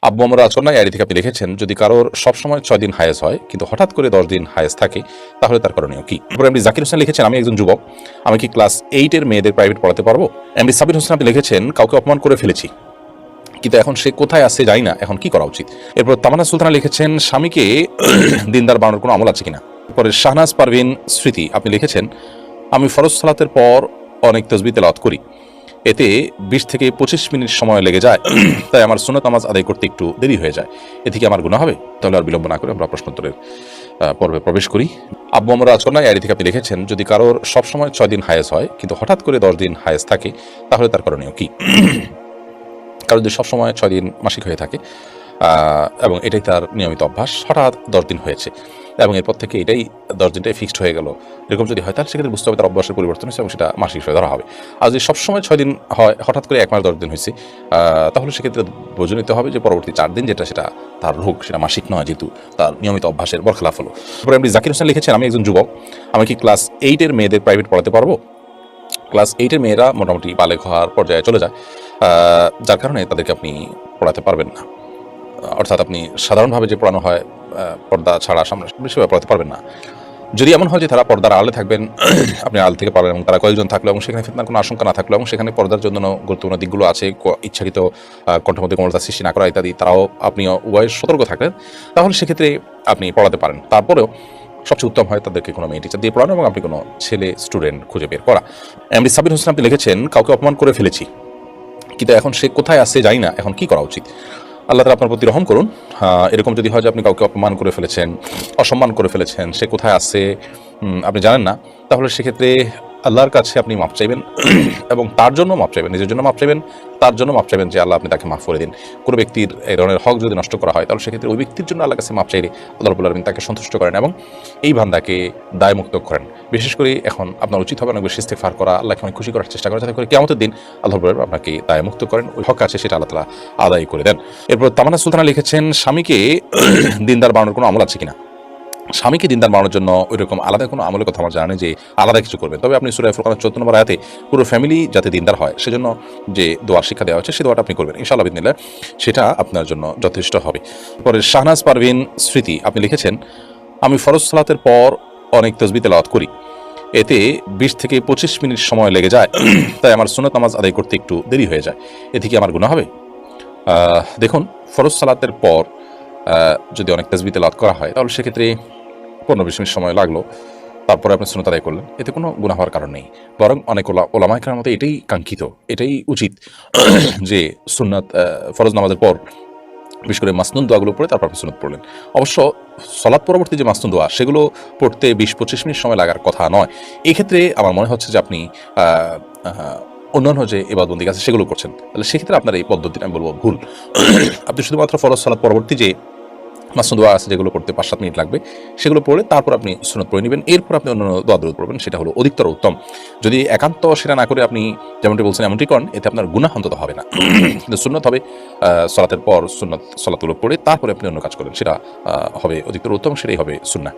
আব্বু আমরা আচরণ আইডি থেকে আপনি লিখেছেন, যদি কারোর সবসময় 6 দিন হায়েজ হয় কিন্তু হঠাৎ করে 10 দিন হায়েজ থাকে তাহলে তার করণীয় কি? তারপরে এমডি জাকির হোসেন লিখেছেন, আমি একজন যুবক, আমি কি ক্লাস 8 এর মেয়েদের প্রাইভেট পড়াতে পারবো? এমডি সাবির হোসেন আপনি লিখেছেন, কাউকে অপমান করে ফেলেছি কিন্তু এখন সে কোথায় আছে জানি না, এখন কি করা উচিত? এরপর তামান্না সুলতানা লিখেছেন, স্বামীকে দিনদার বানানোর কোনো আমল আছে কিনা? পরে শাহনাজ পারভিন স্মৃতি আপনি লিখেছেন, আমি ফরজ সালাতের পর অনেক তাসবিহ তেলাওয়াত করি, এতে 20 থেকে 25 মিনিট সময় লেগে যায়, তাই আমার সুন্নত নামাজ আদায় করতে একটু দেরি হয়ে যায়, এতে কি আমার গুনাহ হবে? তাহলে আর বিলম্ব না করে আমরা প্রশ্নোত্তরের পর্বে প্রবেশ করি। আব্বু আমরা আচরণ আইডি থেকে আপনি লিখেছেন, যদি কারোর সবসময় 6 দিন হায়েজ হয় কিন্তু হঠাৎ করে 10 দিন হায়েজ থাকে তাহলে তার করণীয় কি? কারণ যদি সবসময় 6 দিন মাসিক হয়ে থাকে এবং এটাই তার নিয়মিত অভ্যাস, হঠাৎ 10 দিন হয়েছে এবং এরপর থেকে এটাই 10 দিনটাই ফিক্সড হয়ে গেল, এরকম যদি হয় তাহলে সেক্ষেত্রে বুঝতে হবে তার অভ্যাসের পরিবর্তন হয়েছে এবং সেটা মাসিক হিসেবে ধরা হবে। আর যদি সবসময় 6 দিন হয়, হঠাৎ করে 1 মাস 10 দিন হয়েছে, তাহলে সেক্ষেত্রে বুঝে নিতে হবে যে পরবর্তী 4 দিন যেটা সেটা তার রোগ, সেটা মাসিক নয়, যেহেতু তার নিয়মিত অভ্যাসের বরখেলাফ হলো। তারপরে এমডি জাকির হোসেন লিখেছেন, আমি একজন যুবক, আমি কি ক্লাস 8 এর মেয়েদের প্রাইভেট পড়াতে পারবো? ক্লাস 8 এর মেয়েরা মোটামুটি বালেগ হওয়ার পর্যায়ে চলে যায়, যার কারণে তাদেরকে আপনি পড়াতে পারবেন না। অর্থাৎ আপনি সাধারণভাবে যে পড়ানো হয় পর্দা ছাড়া সামনে সেভাবে পড়াতে পারবেন না। যদি এমন হয় যে তারা পর্দার আড়ালে থাকবেন, আপনি আড়াল থেকে পারবেন এবং তারা কয়েকজন থাকলো এবং সেখানে ফিতনার কোনো আশঙ্কা না থাকলো এবং সেখানে পর্দার জন্য গুরুত্বপূর্ণ দিকগুলো আছে, ইচ্ছাকৃত কণ্ঠের মধ্যে কোমলতা সৃষ্টি না করা ইত্যাদি, তারাও আপনি উভয় সতর্ক থাকলেন, তাহলে সেক্ষেত্রে আপনি পড়াতে পারেন। তারপরেও সবচেয়ে উত্তম হয় তাদেরকে কোনো মেয়ে টিচার দিয়ে পড়ানো এবং আপনি কোনো ছেলে স্টুডেন্ট খুঁজে বের করা। এমডি সাবির হোসেন আপনি লিখেছেন, কাউকে অপমান করে ফেলেছি কিন্তু এখন সে কোথায় আছে জানি না, এখন কি করা উচিত? আল্লাহ তাআলা আপনার প্রতি রহম করুন। এরকম যদি হয় যে আপনি কাউকে অপমান করে ফেলেছেন, অসম্মান করে ফেলেছেন, সে কোথায় আছে আপনি জানেন না, তাহলে সেক্ষেত্রে আল্লাহর কাছে আপনি মাপ চাইবেন এবং তার জন্য মাপ চাইবেন, নিজের জন্য মাপ চাইবেন, তার জন্য মাপ চাইবেন যে আল্লাহ আপনি তাকে মাফ করে দিন। কোনো ব্যক্তির এই ধরনের হক যদি নষ্ট করা হয় তাহলে সেক্ষেত্রে ওই ব্যক্তির জন্য আল্লাহর কাছে মাপ চাইলে আল্লাহ রাব্বুল আলামিন তাকে সন্তুষ্ট করেন এবং এই বান্দাকে দায়মুক্ত করেন। বিশেষ করে এখন আপনার উচিত হবে অনেক বেশি ইস্তেগফার করা, আল্লাহকে অনেক খুশি করার চেষ্টা করা, যাতে করে কিয়ামতের দিন আল্লাহ রাব্বুল আলামিন আপনাকে দায়মুক্ত করেন, ওই হক আছে সেটা আল্লাহ তাআলা আদায় করে দেন। এরপর তামান্না সুলতানা লিখেছেন, স্বামীকে দিনদার বানানোর কোনো আমল আছে কিনা? স্বামীকে দিনদার বানানোর জন্য ওইরকম আলাদা কোনো আমলের কথা আমার জানা নেই যে আলাদা কিছু করবেন, তবে আপনি সূরা ফুরকানের 14 নম্বর আয়াতে পুরো ফ্যামিলি যাতে দিনদার হয় সেজন্য যে দোয়ার শিক্ষা দেওয়া হচ্ছে সেই দোয়াটা আপনি করবেন, ইনশাআল্লাহ বিদিনিল্লাহ সেটা আপনার জন্য যথেষ্ট হবে। পরে শাহনাজ পারভিন স্মৃতি আপনি লিখেছেন, আমি ফরজ সালাতের পর অনেক তাসবিহ তেলাওয়াত করি, এতে 20 থেকে 25 মিনিট সময় লেগে যায়, তাই আমার সুন্নত নামাজ আদায় করতে একটু দেরি হয়ে যায়, এতে কি আমার গুনাহ হবে? দেখুন, ফরজ সালাতের পর যদি অনেক তাসবিহ তেলাওয়াত করা হয় তাহলে সেক্ষেত্রে 15-20 মিনিট সময় লাগলো, তারপরে আপনি সুন্নত আদায় করলেন, এতে কোনো গুনাহ হওয়ার কারণ নেই। বরং অনেক ওলামায়ে কেরামের মতে এটাই কাঙ্ক্ষিত, এটাই উচিত যে সুন্নাত ফরজ নামাজের পর বিশেষ করে মাসনুন দোয়াগুলো পড়ে তারপর আপনি সুন্নত পড়লেন। অবশ্য সলাৎ পরবর্তী যে মাসনুন দোয়া সেগুলো পড়তে 20-25 মিনিট সময় লাগার কথা নয়। এক্ষেত্রে আমার মনে হচ্ছে যে আপনি অন্যান্য যে ইবাদতবন্দিগ আছে সেগুলো করছেন, তাহলে সেক্ষেত্রে আপনার এই পদ্ধতিটা আমি বলবো ভুল। আপনি শুধুমাত্র ফরজ সালাত পরবর্তী যে মাসনুন দোয়া আছে যেগুলো পড়তে 5-7 মিনিট লাগবে সেগুলো পড়ে তারপর আপনি সুন্নত পড়ে নেবেন, এরপর আপনি অন্যান্য দোয়া দরুদ পড়বেন, সেটা হলো অধিকতর উত্তম। যদি একান্ত সেটা না করে আপনি যেমনটি বলছেন এমনটি করেন, এতে আপনার গুনাহ অন্তত হবে না। কিন্তু সুন্নত হবে সালাতের পর সুন্নত সালাতগুলো পড়ে তারপরে আপনি অন্য কাজ করেন, সেটা হবে অধিকতর উত্তম, সেটাই হবে সুন্নাহ।